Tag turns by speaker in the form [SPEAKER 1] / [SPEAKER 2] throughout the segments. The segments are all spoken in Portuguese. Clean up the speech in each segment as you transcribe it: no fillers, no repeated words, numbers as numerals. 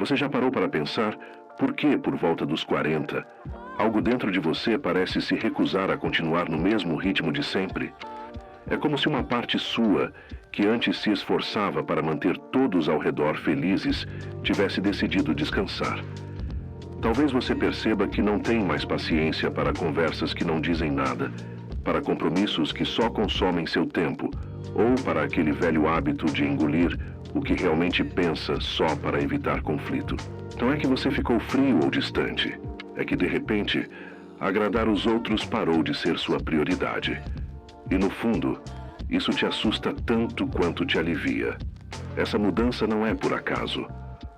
[SPEAKER 1] Você já parou para pensar por que, por volta dos 40, algo dentro de você parece se recusar a continuar no mesmo ritmo de sempre? É como se uma parte sua, que antes se esforçava para manter todos ao redor felizes, tivesse decidido descansar. Talvez você perceba que não tem mais paciência para conversas que não dizem nada, para compromissos que só consomem seu tempo, ou para aquele velho hábito de engolir o que realmente pensa só para evitar conflito. Não é que você ficou frio ou distante, é que de repente, agradar os outros parou de ser sua prioridade. E no fundo, isso te assusta tanto quanto te alivia. Essa mudança não é por acaso.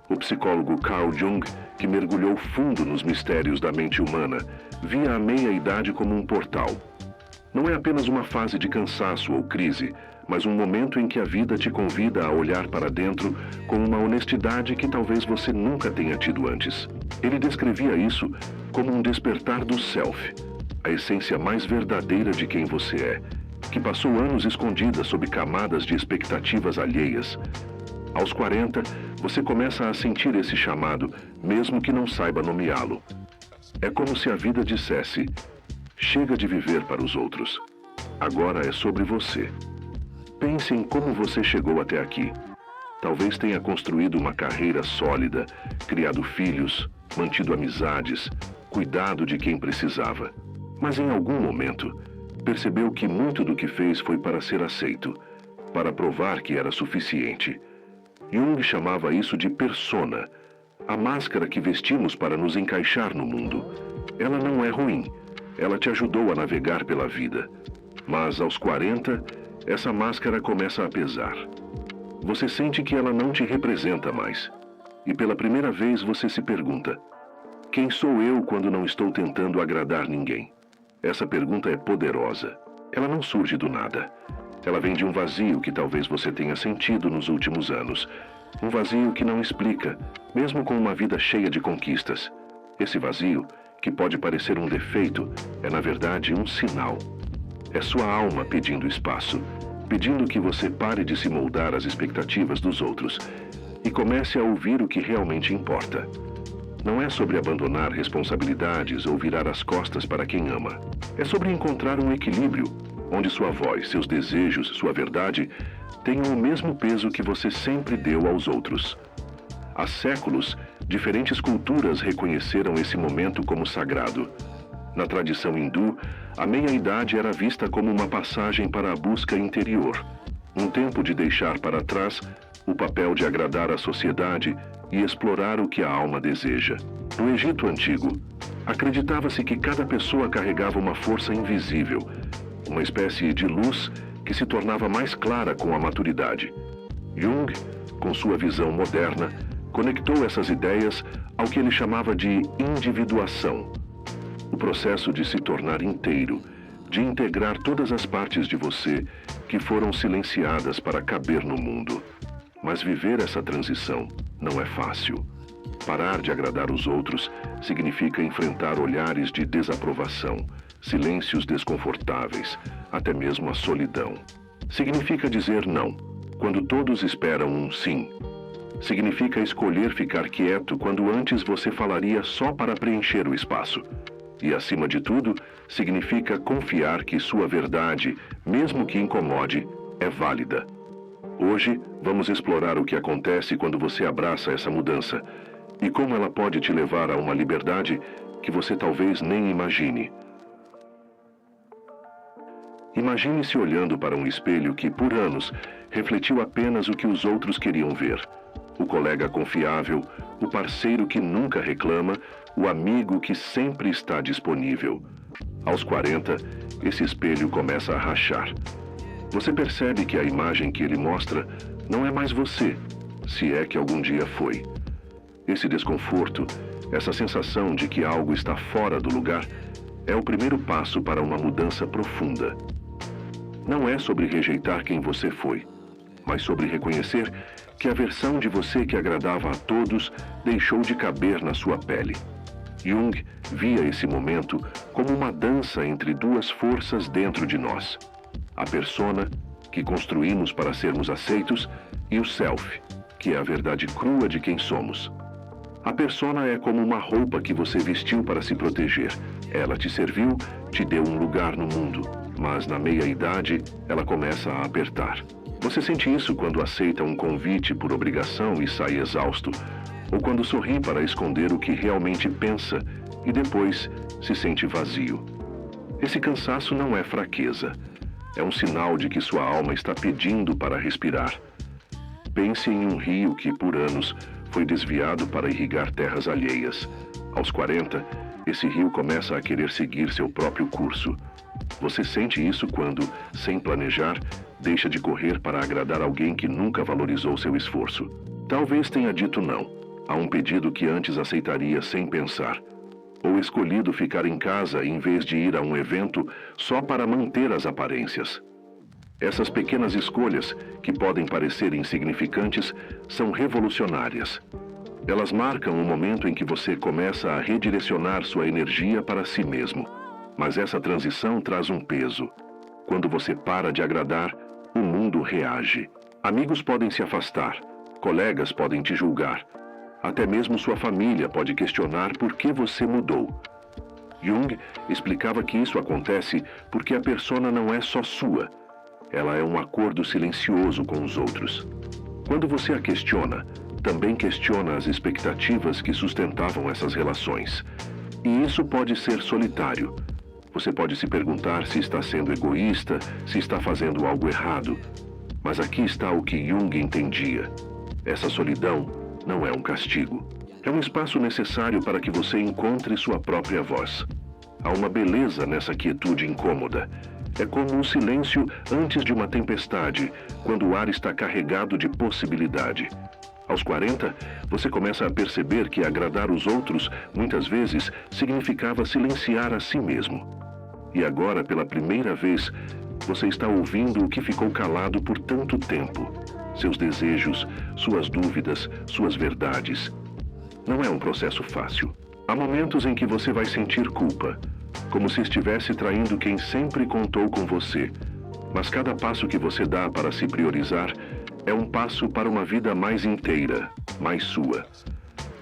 [SPEAKER 1] O psicólogo Carl Jung, que mergulhou fundo nos mistérios da mente humana, via a meia-idade como um portal. Não é apenas uma fase de cansaço ou crise, mas um momento em que a vida te convida a olhar para dentro com uma honestidade que talvez você nunca tenha tido antes. Ele descrevia isso como um despertar do self, a essência mais verdadeira de quem você é, que passou anos escondida sob camadas de expectativas alheias. Aos 40, você começa a sentir esse chamado, mesmo que não saiba nomeá-lo. É como se a vida dissesse: chega de viver para os outros. Agora é sobre você. Pense em como você chegou até aqui. Talvez tenha construído uma carreira sólida, criado filhos, mantido amizades, cuidado de quem precisava. Mas em algum momento, percebeu que muito do que fez foi para ser aceito, para provar que era suficiente. Jung chamava isso de persona, a máscara que vestimos para nos encaixar no mundo. Ela não é ruim, ela te ajudou a navegar pela vida. Mas aos 40, essa máscara começa a pesar. Você sente que ela não te representa mais. E pela primeira vez você se pergunta: quem sou eu quando não estou tentando agradar ninguém? Essa pergunta é poderosa. Ela não surge do nada. Ela vem de um vazio que talvez você tenha sentido nos últimos anos. Um vazio que não explica, mesmo com uma vida cheia de conquistas. Esse vazio, que pode parecer um defeito, é na verdade um sinal. É sua alma pedindo espaço, pedindo que você pare de se moldar às expectativas dos outros e comece a ouvir o que realmente importa. Não é sobre abandonar responsabilidades ou virar as costas para quem ama. É sobre encontrar um equilíbrio, onde sua voz, seus desejos, sua verdade tenham o mesmo peso que você sempre deu aos outros. Há séculos, diferentes culturas reconheceram esse momento como sagrado. Na tradição hindu, a meia-idade era vista como uma passagem para a busca interior, um tempo de deixar para trás o papel de agradar a sociedade e explorar o que a alma deseja. No Egito Antigo, acreditava-se que cada pessoa carregava uma força invisível, uma espécie de luz que se tornava mais clara com a maturidade. Jung, com sua visão moderna, conectou essas ideias ao que ele chamava de individuação, o processo de se tornar inteiro, de integrar todas as partes de você que foram silenciadas para caber no mundo. Mas viver essa transição não é fácil. Parar de agradar os outros significa enfrentar olhares de desaprovação, silêncios desconfortáveis, até mesmo a solidão. Significa dizer não, quando todos esperam um sim. Significa escolher ficar quieto quando antes você falaria só para preencher o espaço. E, acima de tudo, significa confiar que sua verdade, mesmo que incomode, é válida. Hoje, vamos explorar o que acontece quando você abraça essa mudança e como ela pode te levar a uma liberdade que você talvez nem imagine. Imagine-se olhando para um espelho que, por anos, refletiu apenas o que os outros queriam ver. O colega confiável, o parceiro que nunca reclama, o amigo que sempre está disponível. Aos 40, esse espelho começa a rachar. Você percebe que a imagem que ele mostra não é mais você, se é que algum dia foi. Esse desconforto, essa sensação de que algo está fora do lugar, é o primeiro passo para uma mudança profunda. Não é sobre rejeitar quem você foi, mas sobre reconhecer que a versão de você que agradava a todos deixou de caber na sua pele. Jung via esse momento como uma dança entre duas forças dentro de nós. A persona, que construímos para sermos aceitos, e o self, que é a verdade crua de quem somos. A persona é como uma roupa que você vestiu para se proteger. Ela te serviu, te deu um lugar no mundo, mas na meia-idade ela começa a apertar. Você sente isso quando aceita um convite por obrigação e sai exausto, ou quando sorri para esconder o que realmente pensa e depois se sente vazio. Esse cansaço não é fraqueza. É um sinal de que sua alma está pedindo para respirar. Pense em um rio que, por anos, foi desviado para irrigar terras alheias. Aos 40, esse rio começa a querer seguir seu próprio curso. Você sente isso quando, sem planejar, deixa de correr para agradar alguém que nunca valorizou seu esforço. Talvez tenha dito não a um pedido que antes aceitaria sem pensar, ou escolhido ficar em casa em vez de ir a um evento só para manter as aparências. Essas pequenas escolhas, que podem parecer insignificantes, são revolucionárias. Elas marcam o momento em que você começa a redirecionar sua energia para si mesmo. Mas essa transição traz um peso. Quando você para de agradar, o mundo reage. Amigos podem se afastar, colegas podem te julgar. Até mesmo sua família pode questionar por que você mudou. Jung explicava que isso acontece porque a persona não é só sua. Ela é um acordo silencioso com os outros. Quando você a questiona, também questiona as expectativas que sustentavam essas relações. E isso pode ser solitário. Você pode se perguntar se está sendo egoísta, se está fazendo algo errado. Mas aqui está o que Jung entendia. Essa solidão não é um castigo. É um espaço necessário para que você encontre sua própria voz. Há uma beleza nessa quietude incômoda. É como um silêncio antes de uma tempestade, quando o ar está carregado de possibilidade. Aos 40, você começa a perceber que agradar os outros, muitas vezes, significava silenciar a si mesmo. E agora, pela primeira vez, você está ouvindo o que ficou calado por tanto tempo. Seus desejos, suas dúvidas, suas verdades. Não é um processo fácil. Há momentos em que você vai sentir culpa, como se estivesse traindo quem sempre contou com você. Mas cada passo que você dá para se priorizar é um passo para uma vida mais inteira, mais sua.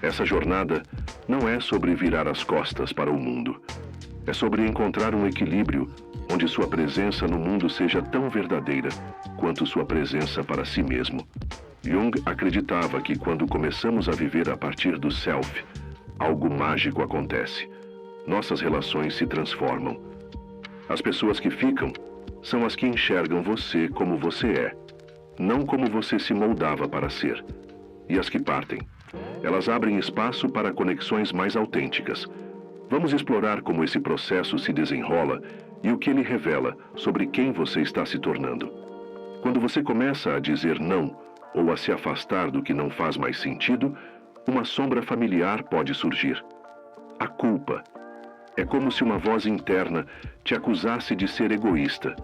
[SPEAKER 1] Essa jornada não é sobre virar as costas para o mundo. É sobre encontrar um equilíbrio onde sua presença no mundo seja tão verdadeira quanto sua presença para si mesmo. Jung acreditava que quando começamos a viver a partir do self, algo mágico acontece. Nossas relações se transformam. As pessoas que ficam são as que enxergam você como você é, não como você se moldava para ser. E as que partem, elas abrem espaço para conexões mais autênticas. Vamos explorar como esse processo se desenrola e o que ele revela sobre quem você está se tornando. Quando você começa a dizer não ou a se afastar do que não faz mais sentido, uma sombra familiar pode surgir. A culpa. É como se uma voz interna te acusasse de ser egoísta,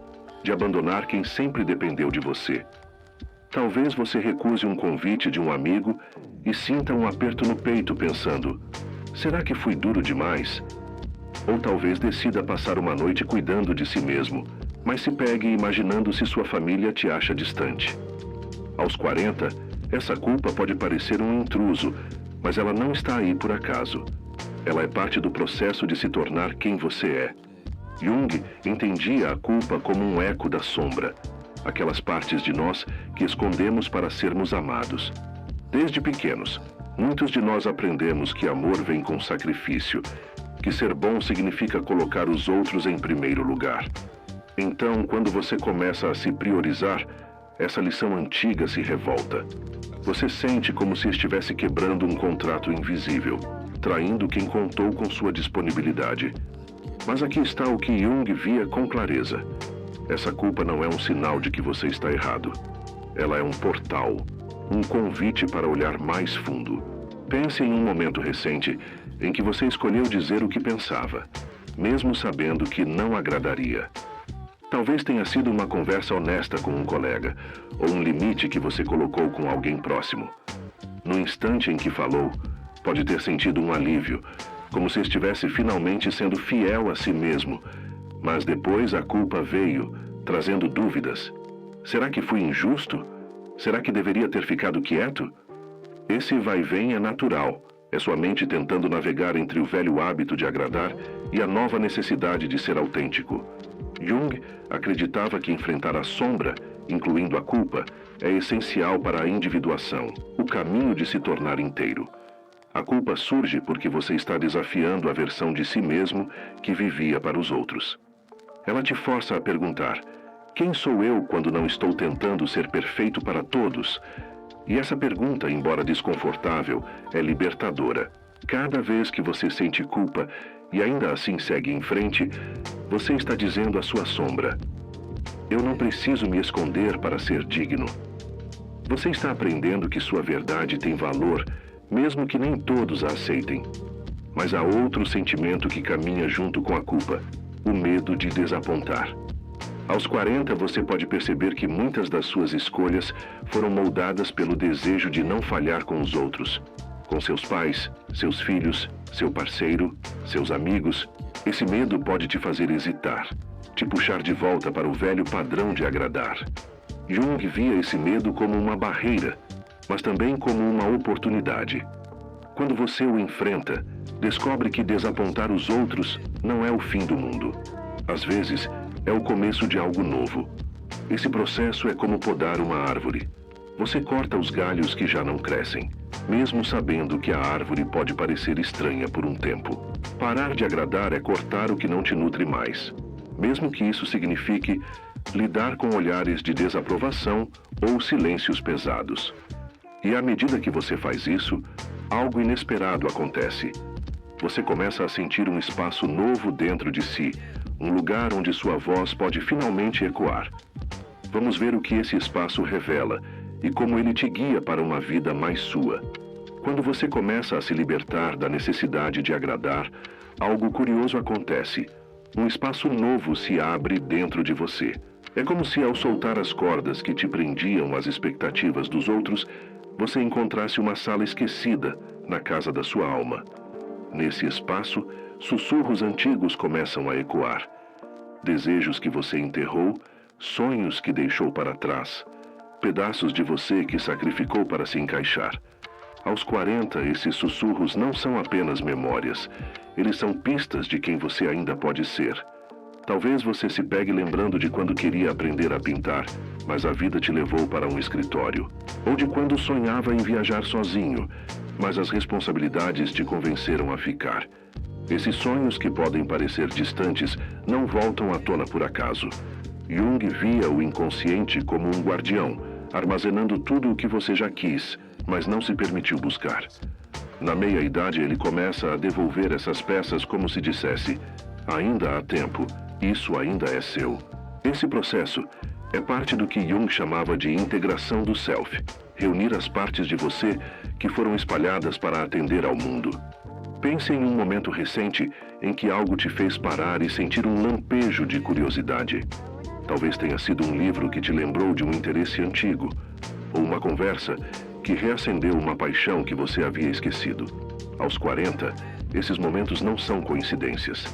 [SPEAKER 1] de abandonar quem sempre dependeu de você. Talvez você recuse um convite de um amigo e sinta um aperto no peito pensando: será que fui duro demais? Ou talvez decida passar uma noite cuidando de si mesmo, mas se pegue imaginando se sua família te acha distante. Aos 40, essa culpa pode parecer um intruso, mas ela não está aí por acaso. Ela é parte do processo de se tornar quem você é. Jung entendia a culpa como um eco da sombra, aquelas partes de nós que escondemos para sermos amados. Desde pequenos, muitos de nós aprendemos que amor vem com sacrifício, que ser bom significa colocar os outros em primeiro lugar. Então, quando você começa a se priorizar, essa lição antiga se revolta. Você sente como se estivesse quebrando um contrato invisível, traindo quem contou com sua disponibilidade. Mas aqui está o que Jung via com clareza. Essa culpa não é um sinal de que você está errado. Ela é um portal, um convite para olhar mais fundo. Pense em um momento recente em que você escolheu dizer o que pensava, mesmo sabendo que não agradaria. Talvez tenha sido uma conversa honesta com um colega, ou um limite que você colocou com alguém próximo. No instante em que falou, pode ter sentido um alívio, como se estivesse finalmente sendo fiel a si mesmo. Mas depois a culpa veio, trazendo dúvidas. Será que fui injusto? Será que deveria ter ficado quieto? Esse vai-vem é natural, É sua mente tentando navegar entre o velho hábito de agradar e a nova necessidade de ser autêntico. Jung acreditava que enfrentar a sombra, incluindo a culpa, é essencial para a individuação, o caminho de se tornar inteiro. A culpa surge porque você está desafiando a versão de si mesmo que vivia para os outros. Ela te força a perguntar: quem sou eu quando não estou tentando ser perfeito para todos? E essa pergunta, embora desconfortável, é libertadora. Cada vez que você sente culpa e ainda assim segue em frente, você está dizendo à sua sombra: eu não preciso me esconder para ser digno. Você está aprendendo que sua verdade tem valor, mesmo que nem todos a aceitem. Mas há outro sentimento que caminha junto com a culpa: o medo de desapontar. Aos 40, você pode perceber que muitas das suas escolhas foram moldadas pelo desejo de não falhar com os outros. Com seus pais, seus filhos, seu parceiro, seus amigos. Esse medo pode te fazer hesitar, te puxar de volta para o velho padrão de agradar. Jung via esse medo como uma barreira, mas também como uma oportunidade. Quando você o enfrenta, descobre que desapontar os outros não é o fim do mundo. Às vezes, é o começo de algo novo. Esse processo é como podar uma árvore. Você corta os galhos que já não crescem, mesmo sabendo que a árvore pode parecer estranha por um tempo. Parar de agradar é cortar o que não te nutre mais, mesmo que isso signifique lidar com olhares de desaprovação ou silêncios pesados. E à medida que você faz isso, algo inesperado acontece. Você começa a sentir um espaço novo dentro de si, um lugar onde sua voz pode finalmente ecoar. Vamos ver o que esse espaço revela e como ele te guia para uma vida mais sua. Quando você começa a se libertar da necessidade de agradar, algo curioso acontece. Um espaço novo se abre dentro de você. É como se, ao soltar as cordas que te prendiam às expectativas dos outros, você encontrasse uma sala esquecida na casa da sua alma. Nesse espaço, sussurros antigos começam a ecoar. Desejos que você enterrou, sonhos que deixou para trás, pedaços de você que sacrificou para se encaixar. Aos 40, esses sussurros não são apenas memórias, eles são pistas de quem você ainda pode ser. Talvez você se pegue lembrando de quando queria aprender a pintar, mas a vida te levou para um escritório. Ou de quando sonhava em viajar sozinho, mas as responsabilidades te convenceram a ficar. Esses sonhos que podem parecer distantes não voltam à tona por acaso. Jung via o inconsciente como um guardião, armazenando tudo o que você já quis, mas não se permitiu buscar. Na meia-idade, ele começa a devolver essas peças como se dissesse: ainda há tempo, isso ainda é seu. Esse processo é parte do que Jung chamava de integração do self, reunir as partes de você que foram espalhadas para atender ao mundo. Pense em um momento recente em que algo te fez parar e sentir um lampejo de curiosidade. Talvez tenha sido um livro que te lembrou de um interesse antigo, ou uma conversa que reacendeu uma paixão que você havia esquecido. Aos 40, esses momentos não são coincidências.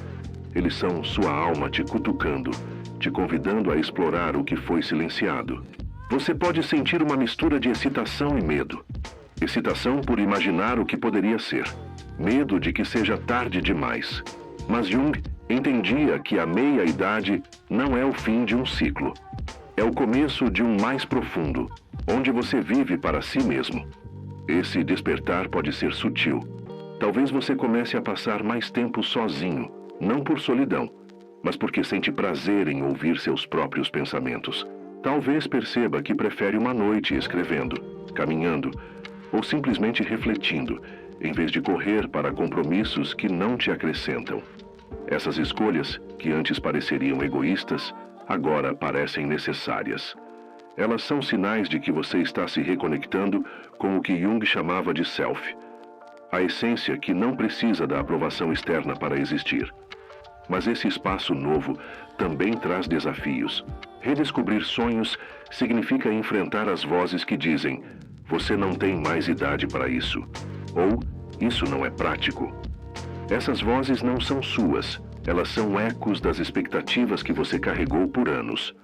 [SPEAKER 1] Eles são sua alma te cutucando, te convidando a explorar o que foi silenciado. Você pode sentir uma mistura de excitação e medo. Excitação por imaginar o que poderia ser. Medo de que seja tarde demais. Mas Jung entendia que a meia-idade não é o fim de um ciclo. É o começo de um mais profundo, onde você vive para si mesmo. Esse despertar pode ser sutil. Talvez você comece a passar mais tempo sozinho, não por solidão, mas porque sente prazer em ouvir seus próprios pensamentos. Talvez perceba que prefere uma noite escrevendo, caminhando, ou simplesmente refletindo, em vez de correr para compromissos que não te acrescentam. Essas escolhas, que antes pareceriam egoístas, agora parecem necessárias. Elas são sinais de que você está se reconectando com o que Jung chamava de self, a essência que não precisa da aprovação externa para existir. Mas esse espaço novo também traz desafios. Redescobrir sonhos significa enfrentar as vozes que dizem: você não tem mais idade para isso, ou isso não é prático. Essas vozes não são suas, elas são ecos das expectativas que você carregou por anos.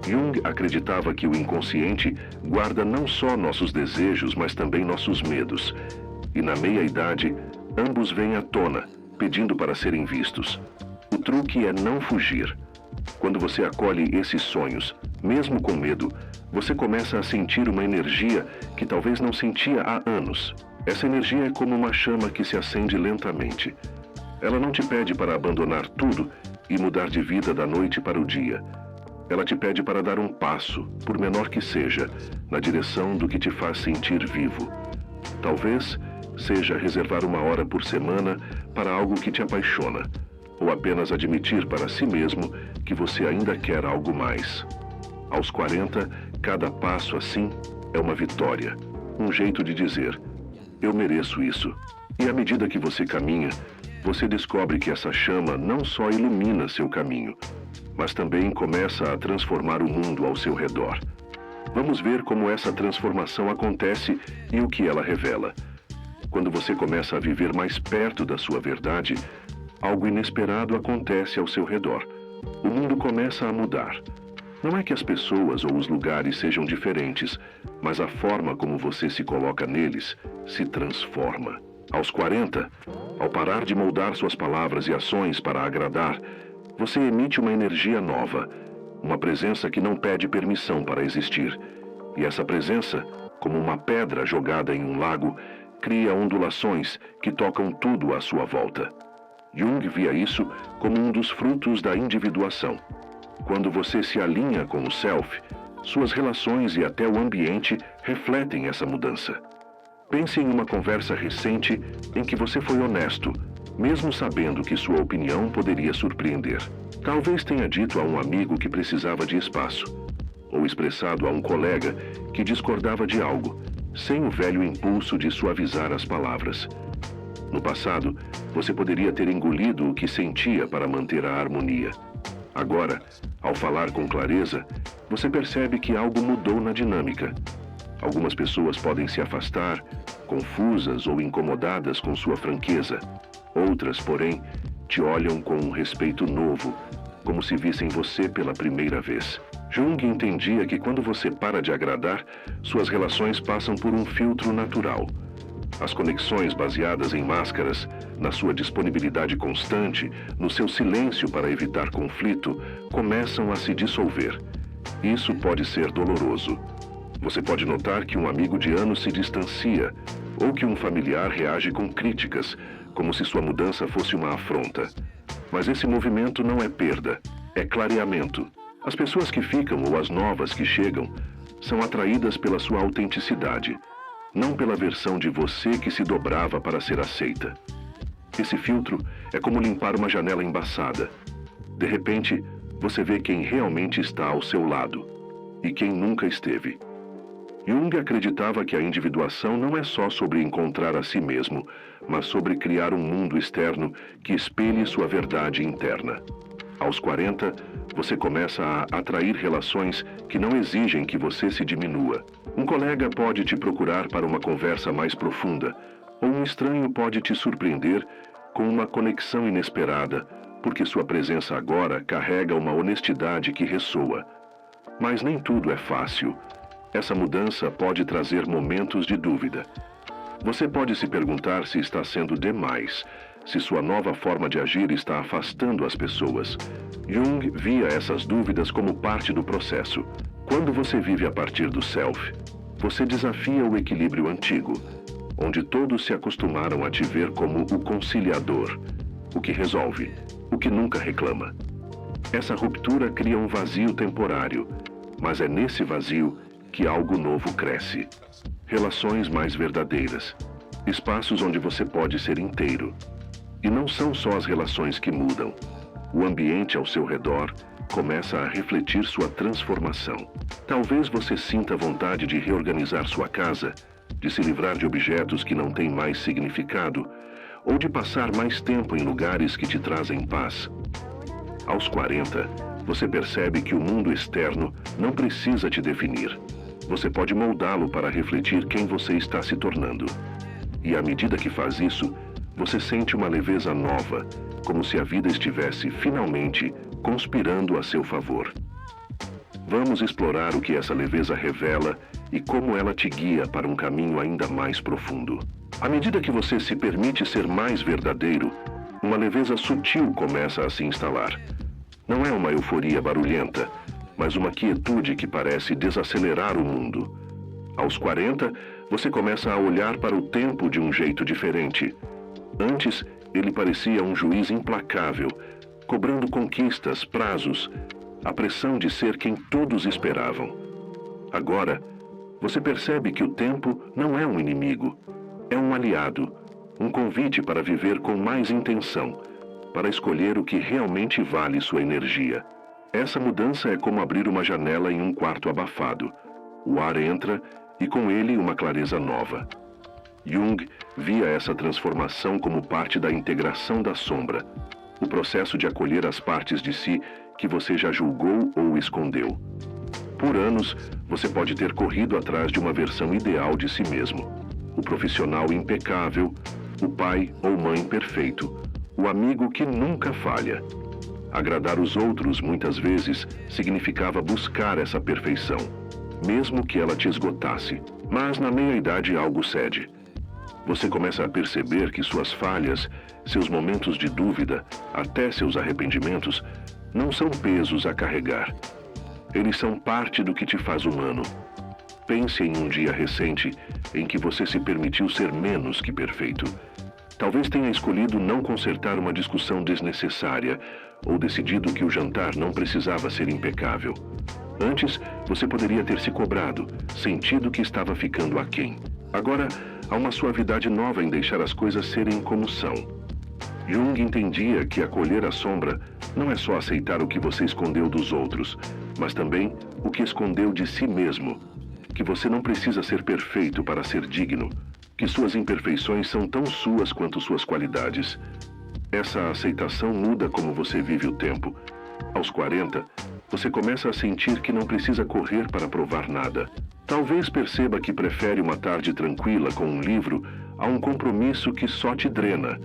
[SPEAKER 1] Jung acreditava que o inconsciente guarda não só nossos desejos, mas também nossos medos. e na meia-idade, ambos vêm à tona, pedindo para serem vistos. O truque é não fugir. Quando você acolhe esses sonhos, mesmo com medo, você começa a sentir uma energia que talvez não sentia há anos. Essa energia é como uma chama que se acende lentamente. Ela não te pede para abandonar tudo e mudar de vida da noite para o dia. Ela te pede para dar um passo, por menor que seja, na direção do que te faz sentir vivo. Talvez seja reservar uma hora por semana para algo que te apaixona, ou apenas admitir para si mesmo que você ainda quer algo mais. Aos 40, cada passo assim é uma vitória, um jeito de dizer: eu mereço isso. E à medida que você caminha, você descobre que essa chama não só ilumina seu caminho, mas também começa a transformar o mundo ao seu redor. Vamos ver como essa transformação acontece e o que ela revela. Quando você começa a viver mais perto da sua verdade, algo inesperado acontece ao seu redor. O mundo começa a mudar. Não é que as pessoas ou os lugares sejam diferentes, mas a forma como você se coloca neles se transforma. Aos 40, ao parar de moldar suas palavras e ações para agradar, você emite uma energia nova, uma presença que não pede permissão para existir. E essa presença, como uma pedra jogada em um lago, cria ondulações que tocam tudo à sua volta. Jung via isso como um dos frutos da individuação. Quando você se alinha com o self, suas relações e até o ambiente refletem essa mudança. Pense em uma conversa recente em que você foi honesto, mesmo sabendo que sua opinião poderia surpreender. Talvez tenha dito a um amigo que precisava de espaço, ou expressado a um colega que discordava de algo, sem o velho impulso de suavizar as palavras. No passado, você poderia ter engolido o que sentia para manter a harmonia. Agora, ao falar com clareza, você percebe que algo mudou na dinâmica. Algumas pessoas podem se afastar, confusas ou incomodadas com sua franqueza. Outras, porém, te olham com um respeito novo, como se vissem você pela primeira vez. Jung entendia que quando você para de agradar, suas relações passam por um filtro natural. As conexões baseadas em máscaras, na sua disponibilidade constante, no seu silêncio para evitar conflito, começam a se dissolver. Isso pode ser doloroso. Você pode notar que um amigo de anos se distancia, ou que um familiar reage com críticas, como se sua mudança fosse uma afronta. Mas esse movimento não é perda, é clareamento. As pessoas que ficam ou as novas que chegam são atraídas pela sua autenticidade, não pela versão de você que se dobrava para ser aceita. Esse filtro é como limpar uma janela embaçada. De repente, você vê quem realmente está ao seu lado e quem nunca esteve. Jung acreditava que a individuação não é só sobre encontrar a si mesmo, mas sobre criar um mundo externo que espelhe sua verdade interna. Aos 40, você começa a atrair relações que não exigem que você se diminua. Um colega pode te procurar para uma conversa mais profunda, ou um estranho pode te surpreender com uma conexão inesperada, porque sua presença agora carrega uma honestidade que ressoa. Mas nem tudo é fácil. Essa mudança pode trazer momentos de dúvida. Você pode se perguntar se está sendo demais, se sua nova forma de agir está afastando as pessoas. Jung via essas dúvidas como parte do processo. Quando você vive a partir do self, você desafia o equilíbrio antigo, onde todos se acostumaram a te ver como o conciliador, o que resolve, o que nunca reclama. Essa ruptura cria um vazio temporário, mas é nesse vazio que algo novo cresce. Relações mais verdadeiras, espaços onde você pode ser inteiro. E não são só as relações que mudam. O ambiente ao seu redor começa a refletir sua transformação. Talvez você sinta vontade de reorganizar sua casa, de se livrar de objetos que não têm mais significado, ou de passar mais tempo em lugares que te trazem paz. Aos 40, você percebe que o mundo externo não precisa te definir. Você pode moldá-lo para refletir quem você está se tornando. E à medida que faz isso, você sente uma leveza nova, como se a vida estivesse, finalmente, conspirando a seu favor. Vamos explorar o que essa leveza revela e como ela te guia para um caminho ainda mais profundo. À medida que você se permite ser mais verdadeiro, uma leveza sutil começa a se instalar. Não é uma euforia barulhenta, mas uma quietude que parece desacelerar o mundo. Aos 40, você começa a olhar para o tempo de um jeito diferente. Antes, ele parecia um juiz implacável, cobrando conquistas, prazos, a pressão de ser quem todos esperavam. Agora, você percebe que o tempo não é um inimigo, é um aliado, um convite para viver com mais intenção, para escolher o que realmente vale sua energia. Essa mudança é como abrir uma janela em um quarto abafado. O ar entra e com ele uma clareza nova. Jung via essa transformação como parte da integração da sombra, o processo de acolher as partes de si que você já julgou ou escondeu. Por anos, você pode ter corrido atrás de uma versão ideal de si mesmo. O profissional impecável, o pai ou mãe perfeito, o amigo que nunca falha. Agradar os outros, muitas vezes, significava buscar essa perfeição, mesmo que ela te esgotasse. Mas na meia-idade algo cede. Você começa a perceber que suas falhas, seus momentos de dúvida, até seus arrependimentos, não são pesos a carregar. Eles são parte do que te faz humano. Pense em um dia recente em que você se permitiu ser menos que perfeito. Talvez tenha escolhido não consertar uma discussão desnecessária ou decidido que o jantar não precisava ser impecável. Antes, você poderia ter se cobrado, sentido que estava ficando aquém. Agora, há uma suavidade nova em deixar as coisas serem como são. Jung entendia que acolher a sombra não é só aceitar o que você escondeu dos outros, mas também o que escondeu de si mesmo. Que você não precisa ser perfeito para ser digno, que suas imperfeições são tão suas quanto suas qualidades. Essa aceitação muda como você vive o tempo. Aos 40, você começa a sentir que não precisa correr para provar nada. Talvez perceba que prefere uma tarde tranquila com um livro a um compromisso que só te drena,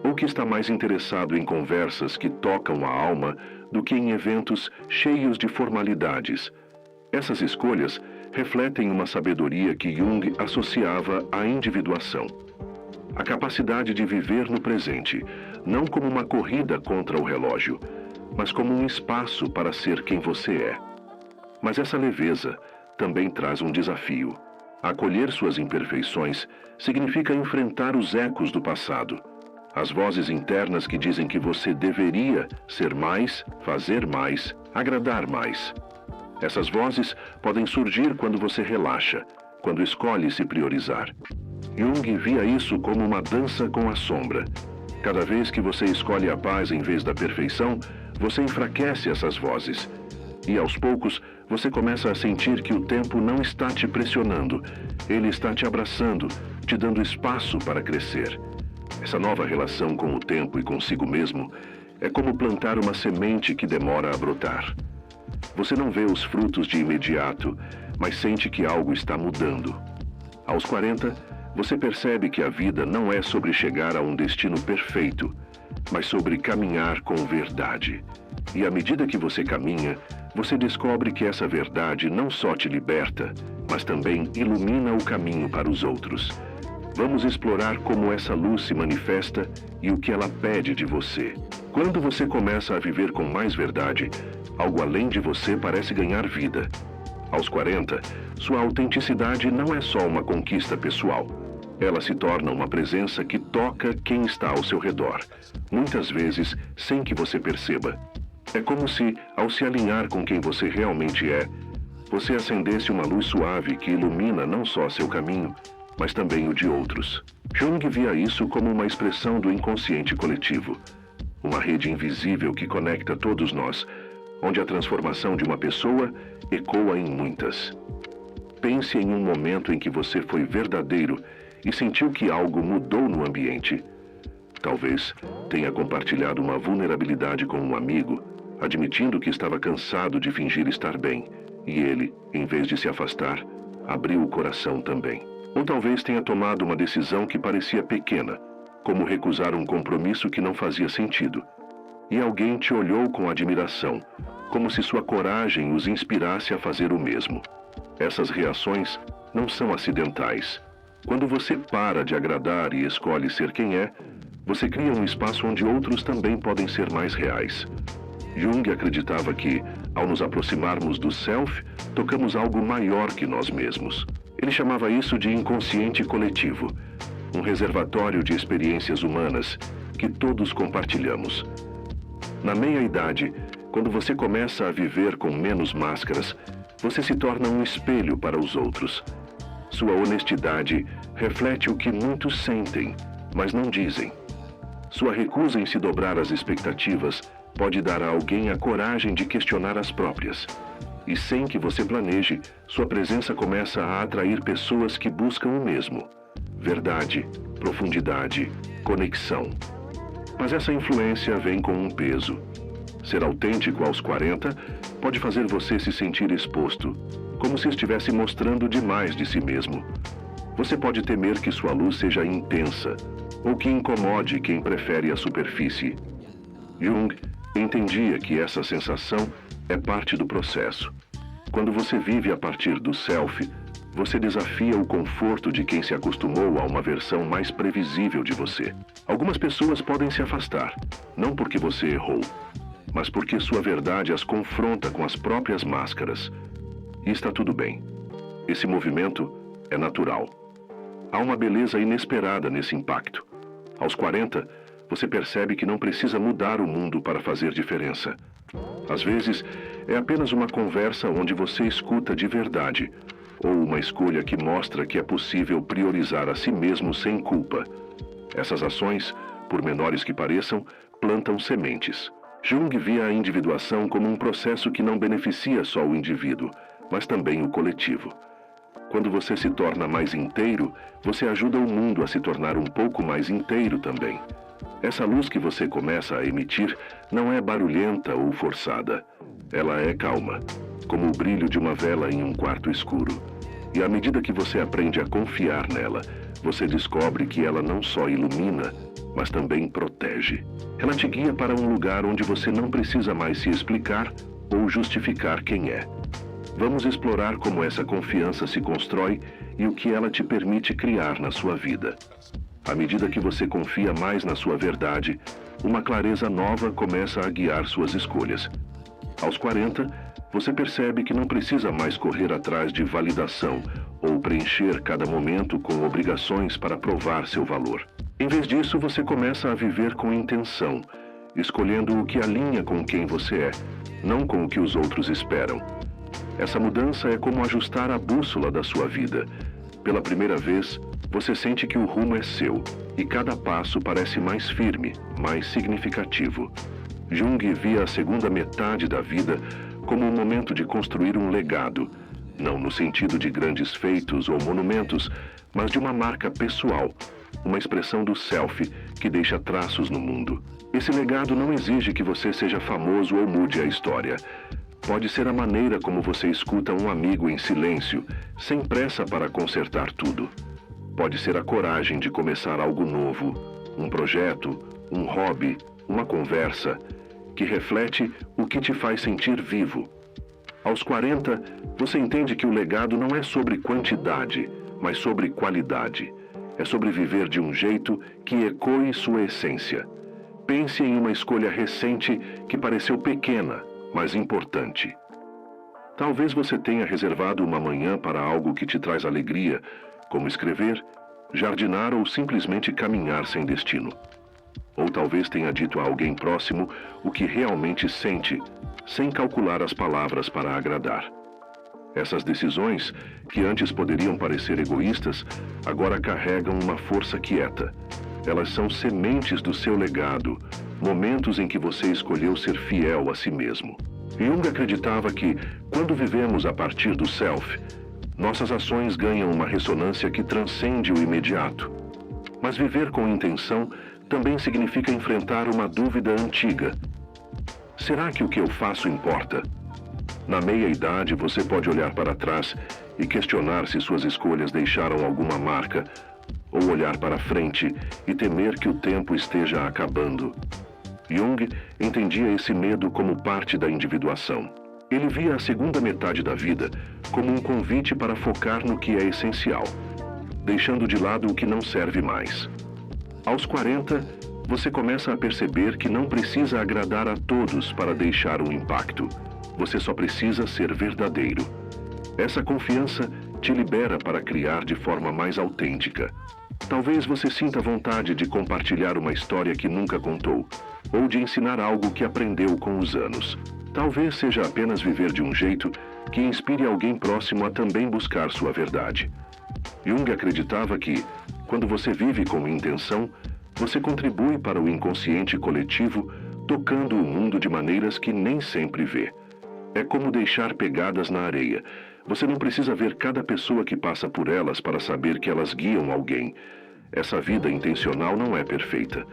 [SPEAKER 1] ou que está mais interessado em conversas que tocam a alma do que em eventos cheios de formalidades. Essas escolhas refletem uma sabedoria que Jung associava à individuação. A capacidade de viver no presente, não como uma corrida contra o relógio, mas como um espaço para ser quem você é. Mas essa leveza também traz um desafio. Acolher suas imperfeições significa enfrentar os ecos do passado. As vozes internas que dizem que você deveria ser mais, fazer mais, agradar mais. Essas vozes podem surgir quando você relaxa, quando escolhe se priorizar. Jung via isso como uma dança com a sombra. Cada vez que você escolhe a paz em vez da perfeição, você enfraquece essas vozes. E aos poucos, você começa a sentir que o tempo não está te pressionando. Ele está te abraçando, te dando espaço para crescer. Essa nova relação com o tempo e consigo mesmo é como plantar uma semente que demora a brotar. Você não vê os frutos de imediato, mas sente que algo está mudando. Aos 40, você percebe que a vida não é sobre chegar a um destino perfeito, mas sobre caminhar com verdade. E à medida que você caminha, você descobre que essa verdade não só te liberta, mas também ilumina o caminho para os outros. Vamos explorar como essa luz se manifesta e o que ela pede de você. Quando você começa a viver com mais verdade, algo além de você parece ganhar vida. Aos 40, sua autenticidade não é só uma conquista pessoal. Ela se torna uma presença que toca quem está ao seu redor, muitas vezes sem que você perceba. É como se, ao se alinhar com quem você realmente é, você acendesse uma luz suave que ilumina não só seu caminho, mas também o de outros. Jung via isso como uma expressão do inconsciente coletivo, uma rede invisível que conecta todos nós, onde a transformação de uma pessoa ecoa em muitas. Pense em um momento em que você foi verdadeiro e sentiu que algo mudou no ambiente. Talvez tenha compartilhado uma vulnerabilidade com um amigo, admitindo que estava cansado de fingir estar bem, e ele, em vez de se afastar, abriu o coração também. Ou talvez tenha tomado uma decisão que parecia pequena, como recusar um compromisso que não fazia sentido. E alguém te olhou com admiração, como se sua coragem os inspirasse a fazer o mesmo. Essas reações não são acidentais. Quando você para de agradar e escolhe ser quem é, você cria um espaço onde outros também podem ser mais reais. Jung acreditava que, ao nos aproximarmos do self, tocamos algo maior que nós mesmos. Ele chamava isso de inconsciente coletivo, um reservatório de experiências humanas que todos compartilhamos. Na meia-idade, quando você começa a viver com menos máscaras, você se torna um espelho para os outros. Sua honestidade reflete o que muitos sentem, mas não dizem. Sua recusa em se dobrar às expectativas pode dar a alguém a coragem de questionar as próprias. E sem que você planeje, sua presença começa a atrair pessoas que buscam o mesmo: verdade, profundidade, conexão. Mas essa influência vem com um peso. Ser autêntico aos 40 pode fazer você se sentir exposto, como se estivesse mostrando demais de si mesmo. Você pode temer que sua luz seja intensa, ou que incomode quem prefere a superfície. Jung entendia que essa sensação é parte do processo. Quando você vive a partir do self, você desafia o conforto de quem se acostumou a uma versão mais previsível de você. Algumas pessoas podem se afastar, não porque você errou, mas porque sua verdade as confronta com as próprias máscaras. E está tudo bem. Esse movimento é natural. Há uma beleza inesperada nesse impacto. Aos 40, você percebe que não precisa mudar o mundo para fazer diferença. Às vezes, é apenas uma conversa onde você escuta de verdade, ou uma escolha que mostra que é possível priorizar a si mesmo sem culpa. Essas ações, por menores que pareçam, plantam sementes. Jung via a individuação como um processo que não beneficia só o indivíduo, mas também o coletivo. Quando você se torna mais inteiro, você ajuda o mundo a se tornar um pouco mais inteiro também. Essa luz que você começa a emitir não é barulhenta ou forçada. Ela é calma, como o brilho de uma vela em um quarto escuro. E à medida que você aprende a confiar nela, você descobre que ela não só ilumina, mas também protege. Ela te guia para um lugar onde você não precisa mais se explicar ou justificar quem é. Vamos explorar como essa confiança se constrói e o que ela te permite criar na sua vida. À medida que você confia mais na sua verdade, uma clareza nova começa a guiar suas escolhas. Aos 40, você percebe que não precisa mais correr atrás de validação ou preencher cada momento com obrigações para provar seu valor. Em vez disso, você começa a viver com intenção, escolhendo o que alinha com quem você é, não com o que os outros esperam. Essa mudança é como ajustar a bússola da sua vida. Pela primeira vez, você sente que o rumo é seu, e cada passo parece mais firme, mais significativo. Jung via a segunda metade da vida como um momento de construir um legado, não no sentido de grandes feitos ou monumentos, mas de uma marca pessoal, uma expressão do self que deixa traços no mundo. Esse legado não exige que você seja famoso ou mude a história. Pode ser a maneira como você escuta um amigo em silêncio, sem pressa para consertar tudo. Pode ser a coragem de começar algo novo, um projeto, um hobby, uma conversa, que reflete o que te faz sentir vivo. Aos 40, você entende que o legado não é sobre quantidade, mas sobre qualidade. É sobre viver de um jeito que ecoe sua essência. Pense em uma escolha recente que pareceu pequena, mas importante. Talvez você tenha reservado uma manhã para algo que te traz alegria, como escrever, jardinar ou simplesmente caminhar sem destino. Ou talvez tenha dito a alguém próximo o que realmente sente, sem calcular as palavras para agradar. Essas decisões, que antes poderiam parecer egoístas, agora carregam uma força quieta. Elas são sementes do seu legado, momentos em que você escolheu ser fiel a si mesmo. Jung acreditava que, quando vivemos a partir do self, nossas ações ganham uma ressonância que transcende o imediato. Mas viver com intenção também significa enfrentar uma dúvida antiga. Será que o que eu faço importa? Na meia-idade, você pode olhar para trás e questionar se suas escolhas deixaram alguma marca, ou olhar para frente e temer que o tempo esteja acabando. Jung entendia esse medo como parte da individuação. Ele via a segunda metade da vida como um convite para focar no que é essencial. deixando de lado o que não serve mais. Aos 40, você começa a perceber que não precisa agradar a todos para deixar um impacto. Você só precisa ser verdadeiro. Essa confiança te libera para criar de forma mais autêntica. Talvez você sinta vontade de compartilhar uma história que nunca contou, ou de ensinar algo que aprendeu com os anos. Talvez seja apenas viver de um jeito que inspire alguém próximo a também buscar sua verdade. Jung acreditava que, quando você vive com intenção, você contribui para o inconsciente coletivo, tocando o mundo de maneiras que nem sempre vê. É como deixar pegadas na areia. Você não precisa ver cada pessoa que passa por elas para saber que elas guiam alguém. Essa vida intencional não é perfeita.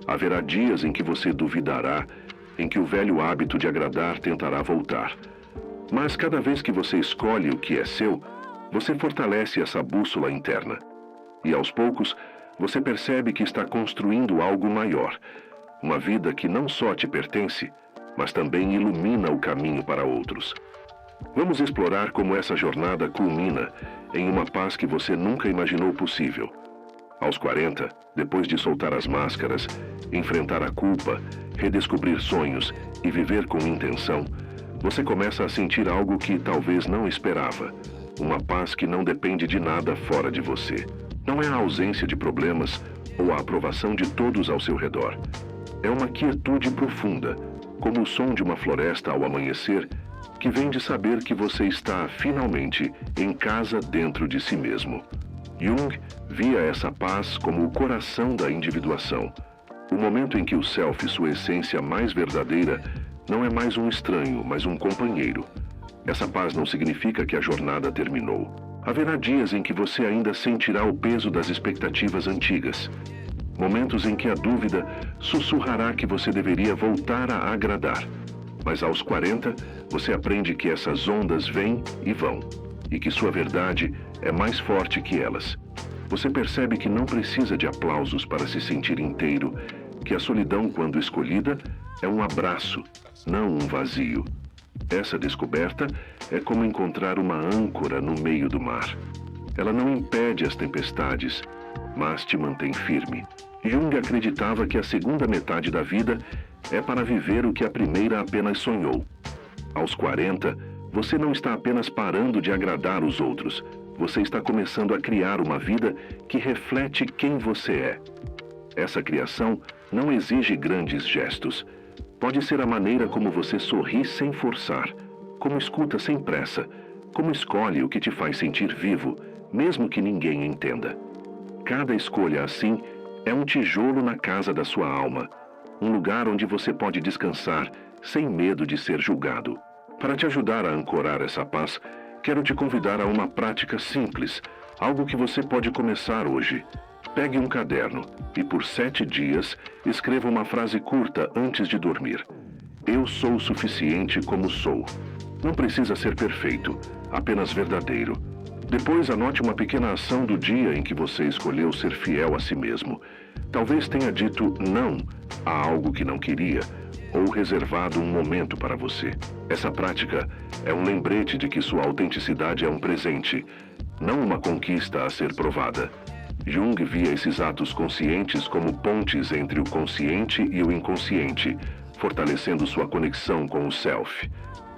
[SPEAKER 1] Haverá dias em que você duvidará, em que o velho hábito de agradar tentará voltar. Mas cada vez que você escolhe o que é seu, você fortalece essa bússola interna. E aos poucos, você percebe que está construindo algo maior. Uma vida que não só te pertence, mas também ilumina o caminho para outros. Vamos explorar como essa jornada culmina em uma paz que você nunca imaginou possível. Aos 40, depois de soltar as máscaras, enfrentar a culpa, redescobrir sonhos e viver com intenção, você começa a sentir algo que talvez não esperava. Uma paz que não depende de nada fora de você. Não é a ausência de problemas ou a aprovação de todos ao seu redor. É uma quietude profunda, como o som de uma floresta ao amanhecer, que vem de saber que você está, finalmente, em casa dentro de si mesmo. Jung via essa paz como o coração da individuação. O momento em que o self, sua essência mais verdadeira, não é mais um estranho, mas um companheiro. Essa paz não significa que a jornada terminou. Haverá dias em que você ainda sentirá o peso das expectativas antigas. Momentos em que a dúvida sussurrará que você deveria voltar a agradar. Mas aos 40, você aprende que essas ondas vêm e vão, e que sua verdade é mais forte que elas. Você percebe que não precisa de aplausos para se sentir inteiro, que a solidão, quando escolhida, é um abraço, não um vazio. Essa descoberta é como encontrar uma âncora no meio do mar. Ela não impede as tempestades, mas te mantém firme. Jung acreditava que a segunda metade da vida é para viver o que a primeira apenas sonhou. Aos 40, você não está apenas parando de agradar os outros. Você está começando a criar uma vida que reflete quem você é. Essa criação não exige grandes gestos. Pode ser a maneira como você sorri sem forçar, como escuta sem pressa, como escolhe o que te faz sentir vivo, mesmo que ninguém entenda. Cada escolha assim é um tijolo na casa da sua alma, um lugar onde você pode descansar sem medo de ser julgado. Para te ajudar a ancorar essa paz, quero te convidar a uma prática simples, algo que você pode começar hoje. Pegue um caderno e por 7 dias escreva uma frase curta antes de dormir. Eu sou o suficiente como sou. Não precisa ser perfeito, apenas verdadeiro. Depois anote uma pequena ação do dia em que você escolheu ser fiel a si mesmo. Talvez tenha dito não a algo que não queria, ou reservado um momento para você. Essa prática é um lembrete de que sua autenticidade é um presente, não uma conquista a ser provada. Jung via esses atos conscientes como pontes entre o consciente e o inconsciente, fortalecendo sua conexão com o self.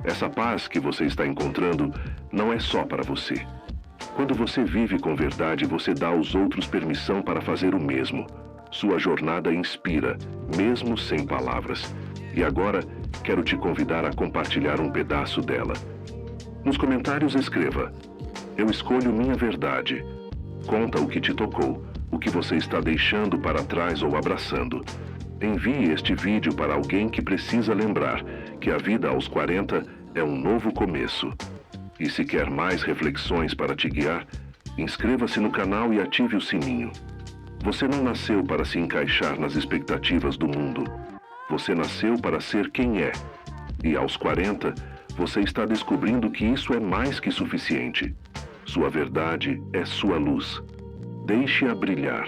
[SPEAKER 1] Essa paz que você está encontrando não é só para você. Quando você vive com verdade, você dá aos outros permissão para fazer o mesmo. Sua jornada inspira, mesmo sem palavras. E agora, quero te convidar a compartilhar um pedaço dela. Nos comentários escreva: eu escolho minha verdade. Conta o que te tocou, o que você está deixando para trás ou abraçando. Envie este vídeo para alguém que precisa lembrar que a vida aos 40 é um novo começo. E se quer mais reflexões para te guiar, inscreva-se no canal e ative o sininho. Você não nasceu para se encaixar nas expectativas do mundo. Você nasceu para ser quem é. E aos 40, você está descobrindo que isso é mais que suficiente. Sua verdade é sua luz. Deixe-a brilhar.